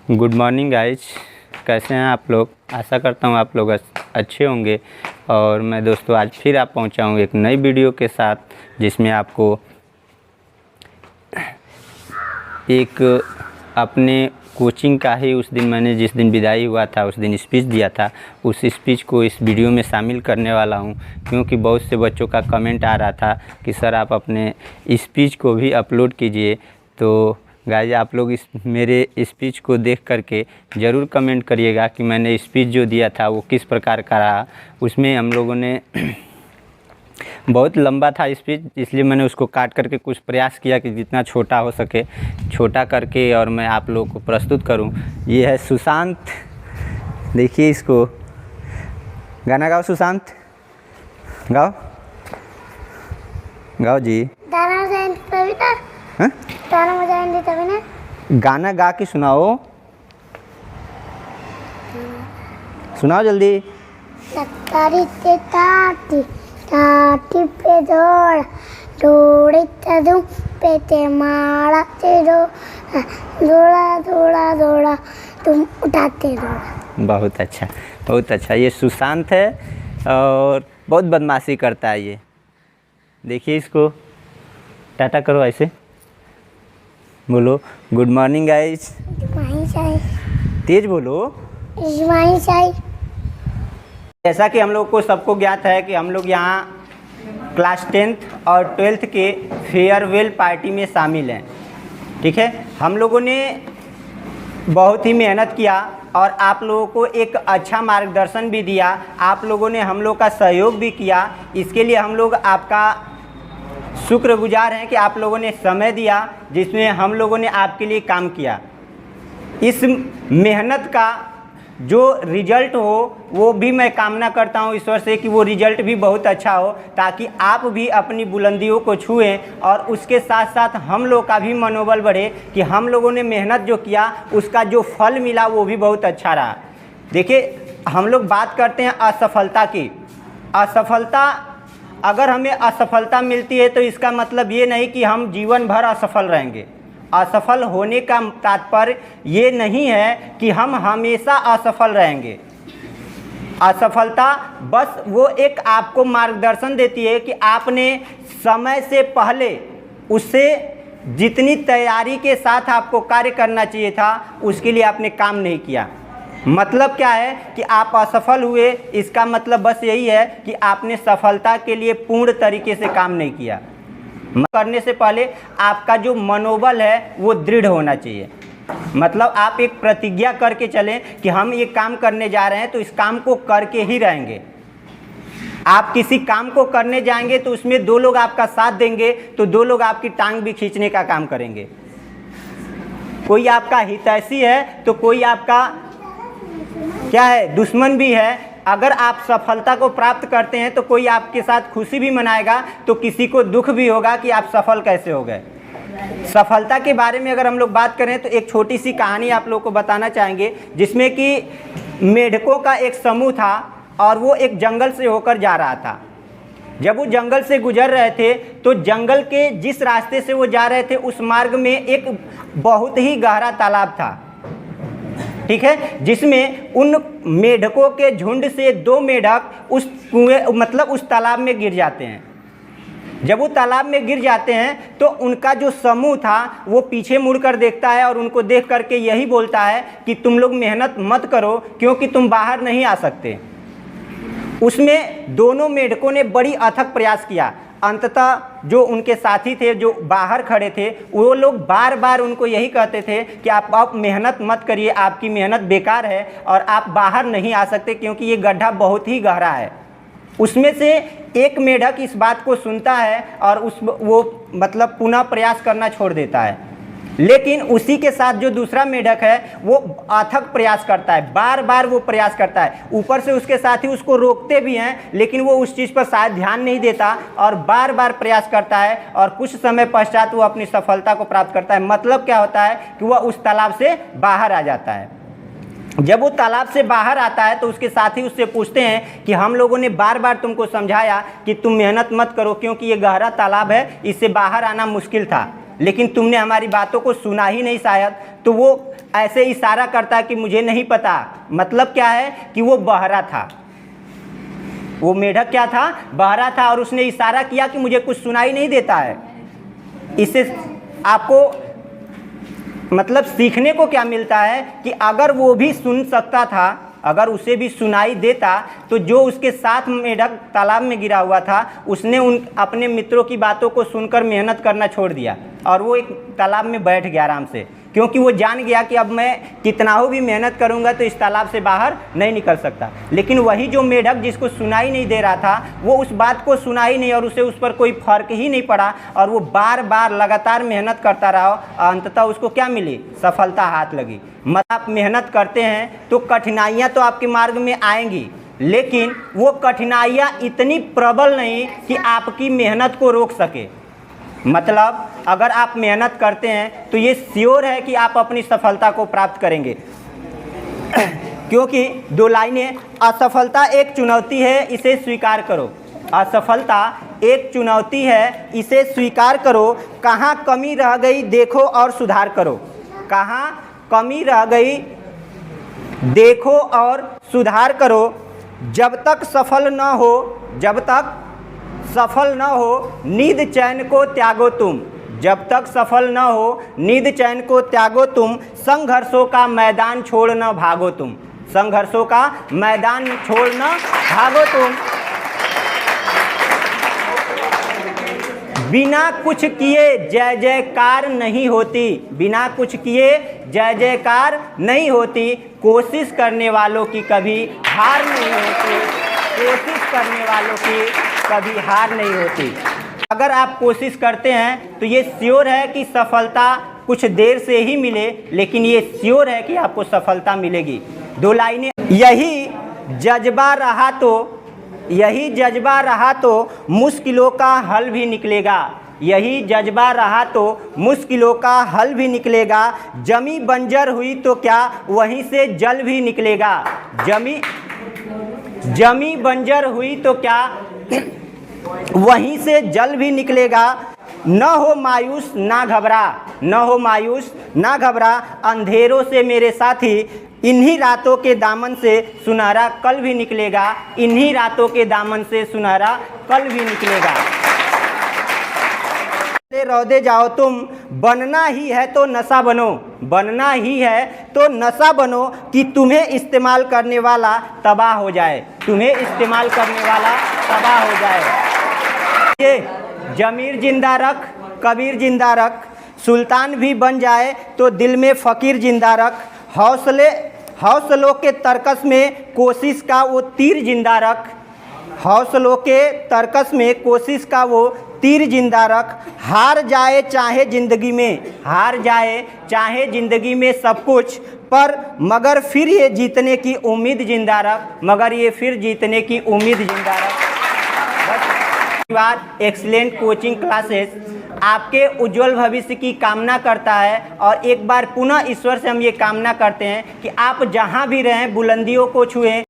Good morning guys. कैसे हैं आप लोग? आशा करता हूँ आप लोग अच्छे होंगे। और मैं दोस्तों आज फिर आप पहुँचा हूँ एक नई वीडियो के साथ, जिसमें आपको एक अपने कोचिंग का ही उस दिन मैंने जिस दिन विदाई हुआ था उस दिन स्पीच दिया था, उस स्पीच को इस वीडियो में शामिल करने वाला हूं। क्योंकि बहुत से बच्चों का कमेंट आ रहा था कि सर आप अपने स्पीच को भी अपलोड कीजिए। तो गाइस आप लोग इस मेरे स्पीच को देख करके ज़रूर कमेंट करिएगा कि मैंने स्पीच जो दिया था वो किस प्रकार का रहा। उसमें हम लोगों ने बहुत लंबा था स्पीच, इसलिए मैंने उसको काट करके कुछ प्रयास किया कि जितना छोटा हो सके छोटा करके और मैं आप लोगों को प्रस्तुत करूं। ये है सुशांत, देखिए इसको। गाना गाओ सुशांत, गाओ गाओ जी। हाँ? गाना गा के सुनाओ, सुनाओ जल्दी। ताटी पे दौड़े तदू पे ते मारा ते दौड़ा दौड़ा दौड़ा तुम उठाते दौड़ा। बहुत अच्छा, बहुत अच्छा। ये सुशांत है और बहुत बदमाशी करता है ये। देखिए इसको। टाटा करो, ऐसे बोलो। Good morning guys. तेज बोलो। जैसा कि हम लोग को सबको ज्ञात है कि हम लोग यहाँ क्लास 10th और 12th के फेयरवेल पार्टी में शामिल हैं। ठीक है, हम लोगों ने बहुत ही मेहनत किया और आप लोगों को एक अच्छा मार्गदर्शन भी दिया। आप लोगों ने हम लोग का सहयोग भी किया। इसके लिए हम लोग आपका शुक्रगुजार हैं कि आप लोगों ने समय दिया, जिसमें हम लोगों ने आपके लिए काम किया। इस मेहनत का जो रिजल्ट हो वो भी मैं कामना करता हूँ ईश्वर से कि वो रिजल्ट भी बहुत अच्छा हो, ताकि आप भी अपनी बुलंदियों को छुएं और उसके साथ साथ हम लोग का भी मनोबल बढ़े कि हम लोगों ने मेहनत जो किया उसका जो फल मिला वो भी बहुत अच्छा रहा। देखिए, हम लोग बात करते हैं असफलता की। असफलता, अगर हमें असफलता मिलती है तो इसका मतलब ये नहीं कि हम जीवन भर असफल रहेंगे। असफल होने का तात्पर्य ये नहीं है कि हम हमेशा असफल रहेंगे। असफलता बस वो एक आपको मार्गदर्शन देती है कि आपने समय से पहले उससे जितनी तैयारी के साथ आपको कार्य करना चाहिए था उसके लिए आपने काम नहीं किया। मतलब क्या है कि आप असफल हुए, इसका मतलब बस यही है कि आपने सफलता के लिए पूर्ण तरीके से काम नहीं किया। करने से पहले आपका जो मनोबल है वो दृढ़ होना चाहिए। मतलब आप एक प्रतिज्ञा करके चलें कि हम ये काम करने जा रहे हैं तो इस काम को करके ही रहेंगे। आप किसी काम को करने जाएंगे तो उसमें दो लोग आपका साथ देंगे तो दो लोग आपकी टांग भी खींचने का काम करेंगे। कोई आपका हितैषी है तो कोई आपका क्या है, दुश्मन भी है। अगर आप सफलता को प्राप्त करते हैं तो कोई आपके साथ खुशी भी मनाएगा तो किसी को दुख भी होगा कि आप सफल कैसे हो गए। सफलता के बारे में अगर हम लोग बात करें तो एक छोटी सी कहानी आप लोगों को बताना चाहेंगे, जिसमें कि मेढकों का एक समूह था और वो एक जंगल से होकर जा रहा था। जब वो जंगल से गुजर रहे थे तो जंगल के जिस रास्ते से वो जा रहे थे उस मार्ग में एक बहुत ही गहरा तालाब था। ठीक है, जिसमें उन मेढकों के झुंड से दो मेढक उस कुएं मतलब उस तालाब में गिर जाते हैं। जब वो तालाब में गिर जाते हैं तो उनका जो समूह था वो पीछे मुड़कर देखता है और उनको देख करके यही बोलता है कि तुम लोग मेहनत मत करो क्योंकि तुम बाहर नहीं आ सकते। उसमें दोनों मेढकों ने बड़ी अथक प्रयास किया। अंततः जो उनके साथी थे जो बाहर खड़े थे वो लोग बार बार उनको यही कहते थे कि आप मेहनत मत करिए, आपकी मेहनत बेकार है और आप बाहर नहीं आ सकते क्योंकि ये गड्ढा बहुत ही गहरा है। उसमें से एक मेढक इस बात को सुनता है और वो मतलब पुनः प्रयास करना छोड़ देता है। लेकिन उसी के साथ जो दूसरा मेढक है वो अथक प्रयास करता है, बार बार वो प्रयास करता है। ऊपर से उसके साथी उसको रोकते भी हैं लेकिन वो उस चीज़ पर शायद ध्यान नहीं देता और बार बार प्रयास करता है और कुछ समय पश्चात वो अपनी सफलता को प्राप्त करता है। मतलब क्या होता है कि वह उस तालाब से बाहर आ जाता है। जब वो तालाब से बाहर आता है तो उसके साथी उससे पूछते हैं कि हम लोगों ने बार बार तुमको समझाया कि तुम मेहनत मत करो क्योंकि ये गहरा तालाब है, इससे बाहर आना मुश्किल था, लेकिन तुमने हमारी बातों को सुना ही नहीं शायद। तो वो ऐसे इशारा करता है कि मुझे नहीं पता। मतलब क्या है कि वो बहरा था, वो मेढक क्या था, बहरा था, और उसने इशारा किया कि मुझे कुछ सुनाई नहीं देता है। इससे आपको मतलब सीखने को क्या मिलता है कि अगर वो भी सुन सकता था, अगर उसे भी सुनाई देता, तो जो उसके साथ मेढक तालाब में गिरा हुआ था उसने उन अपने मित्रों की बातों को सुनकर मेहनत करना छोड़ दिया और वो एक तालाब में बैठ गया आराम से, क्योंकि वो जान गया कि अब मैं कितना हो भी मेहनत करूंगा तो इस तालाब से बाहर नहीं निकल सकता। लेकिन वही जो मेढक जिसको सुनाई नहीं दे रहा था, वो उस बात को सुना ही नहीं और उसे उस पर कोई फर्क ही नहीं पड़ा और वो बार बार लगातार मेहनत करता रहा। अंततः उसको क्या मिली, सफलता हाथ लगी। मतलब आप मेहनत करते हैं तो कठिनाइयाँ तो आपके मार्ग में आएंगी, लेकिन वो कठिनाइयाँ इतनी प्रबल नहीं कि आपकी मेहनत को रोक सके। मतलब अगर आप मेहनत करते हैं तो ये श्योर है कि आप अपनी सफलता को प्राप्त करेंगे। क्योंकि 2 लाइनें, असफलता एक चुनौती है, इसे स्वीकार करो। असफलता एक चुनौती है, इसे स्वीकार करो। कहाँ कमी रह गई देखो और सुधार करो। कहाँ कमी रह गई देखो और सुधार करो। जब तक सफल न हो, जब तक सफल न हो नींद चैन को त्यागो तुम। जब तक सफल न हो नींद चैन को त्यागो तुम। संघर्षों का मैदान छोड़ न भागो तुम। संघर्षों का मैदान छोड़ न भागो तुम। बिना कुछ किए जय जयकार नहीं होती। बिना कुछ किए जय जयकार नहीं होती। कोशिश करने वालों की कभी हार नहीं होती। कोशिश करने वालों की कभी हार नहीं होती। अगर आप कोशिश करते हैं तो ये श्योर है कि सफलता कुछ देर से ही मिले, लेकिन ये श्योर है कि आपको सफलता मिलेगी। 2 लाइनें, यही जज्बा रहा तो, यही जज्बा रहा तो मुश्किलों का हल भी निकलेगा। यही जज्बा रहा तो मुश्किलों का हल भी निकलेगा। जमी बंजर हुई तो क्या वहीं से जल भी निकलेगा। जमी बंजर हुई तो क्या वहीं से जल भी निकलेगा। न हो मायूस ना घबरा, न हो मायूस ना घबरा। अंधेरों से मेरे साथी इन्हीं रातों के दामन से सुनहरा कल भी निकलेगा। इन्हीं रातों के दामन से सुनहरा कल भी निकलेगा। रौदे जाओ तुम, बनना ही है तो नशा बनो। बनना ही है तो नशा बनो कि तुम्हें इस्तेमाल करने वाला तबाह हो जाए। तुम्हें इस्तेमाल करने वाला तबाह हो जाए। ये जमीर जिंदा रख, कबीर जिंदा रख। सुल्तान भी बन जाए तो दिल में फ़कीर जिंदा रख। हौसलों के तर्कस में कोशिश का वो तीर जिंदा रख। हौसलों के तर्कस में कोशिश का वो तीर जिंदा रख। हार जाए चाहे ज़िंदगी में, हार जाए चाहे ज़िंदगी में सब कुछ, पर मगर फिर ये जीतने की उम्मीद जिंदा रख। मगर ये फिर जीतने की उम्मीद जिंदा रख। एक्सीलेंट कोचिंग क्लासेस आपके उज्जवल भविष्य की कामना करता है और एक बार पुनः ईश्वर से हम ये कामना करते हैं कि आप जहाँ भी रहें बुलंदियों को छुएं।